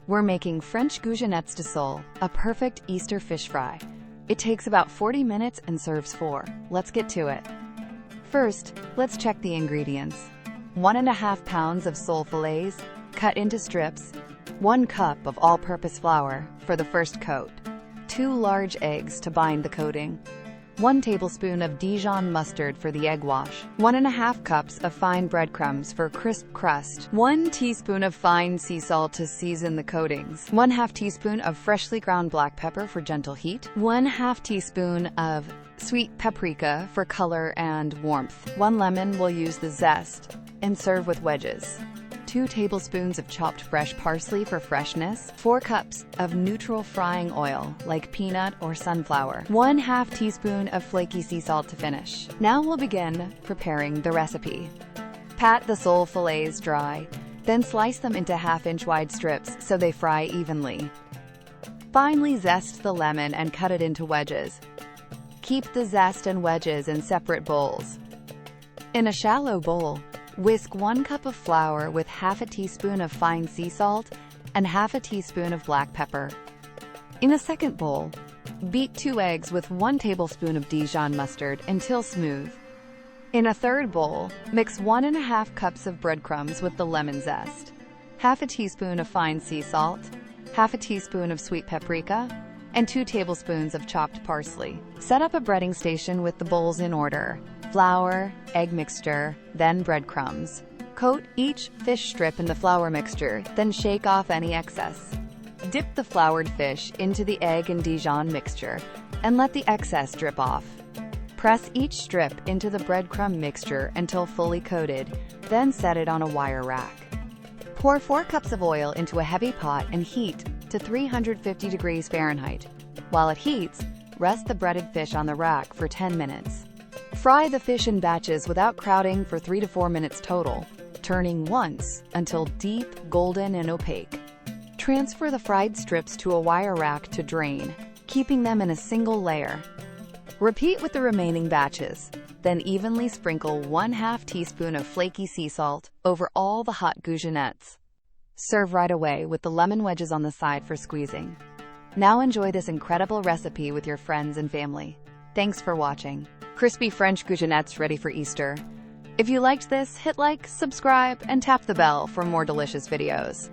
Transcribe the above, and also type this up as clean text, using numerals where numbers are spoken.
We're making French Goujonettes de sole, a perfect Easter fish fry. It takes about 40 minutes and serves 4. Let's get to it. First, let's check the ingredients. 1.5 pounds of sole fillets, cut into strips, 1 cup of all-purpose flour for the first coat, 2 large eggs to bind the coating, 1 tablespoon of Dijon mustard for the egg wash, 1.5 cups of fine breadcrumbs for crisp crust, 1 teaspoon of fine sea salt to season the coatings, 1/2 teaspoon of freshly ground black pepper for gentle heat, 1/2 teaspoon of sweet paprika for color and warmth, 1 lemon, will use the zest, and serve with wedges, 2 tablespoons of chopped fresh parsley for freshness, 4 cups of neutral frying oil like peanut or sunflower, 1/2 teaspoon of flaky sea salt to finish. Now we'll begin preparing the recipe. Pat the sole fillets dry, then slice them into 1/2-inch wide strips so they fry evenly. Finally, zest the lemon and cut it into wedges. Keep the zest and wedges in separate bowls. In a shallow bowl, whisk 1 cup of flour with 1/2 teaspoon of fine sea salt and 1/2 teaspoon of black pepper. In a second bowl, beat 2 eggs with 1 tablespoon of Dijon mustard until smooth. In a third bowl, mix 1.5 cups of breadcrumbs with the lemon zest, 1/2 teaspoon of fine sea salt, 1/2 teaspoon of sweet paprika, and 2 tablespoons of chopped parsley. Set up a breading station with the bowls in order: flour, egg mixture, then breadcrumbs. Coat each fish strip in the flour mixture, then shake off any excess. Dip the floured fish into the egg and Dijon mixture, and let the excess drip off. Press each strip into the breadcrumb mixture until fully coated, then set it on a wire rack. Pour 4 cups of oil into a heavy pot and heat to 350 degrees Fahrenheit. While it heats, rest the breaded fish on the rack for 10 minutes. Fry the fish in batches without crowding for 3 to 4 minutes total, turning once until deep, golden, and opaque. Transfer the fried strips to a wire rack to drain, keeping them in a single layer. Repeat with the remaining batches, then evenly sprinkle 1/2 teaspoon of flaky sea salt over all the hot goujonettes. Serve right away with the lemon wedges on the side for squeezing. Now enjoy this incredible recipe with your friends and family. Thanks for watching. Crispy French Goujonettes ready for Easter. If you liked this, hit like, subscribe, and tap the bell for more delicious videos.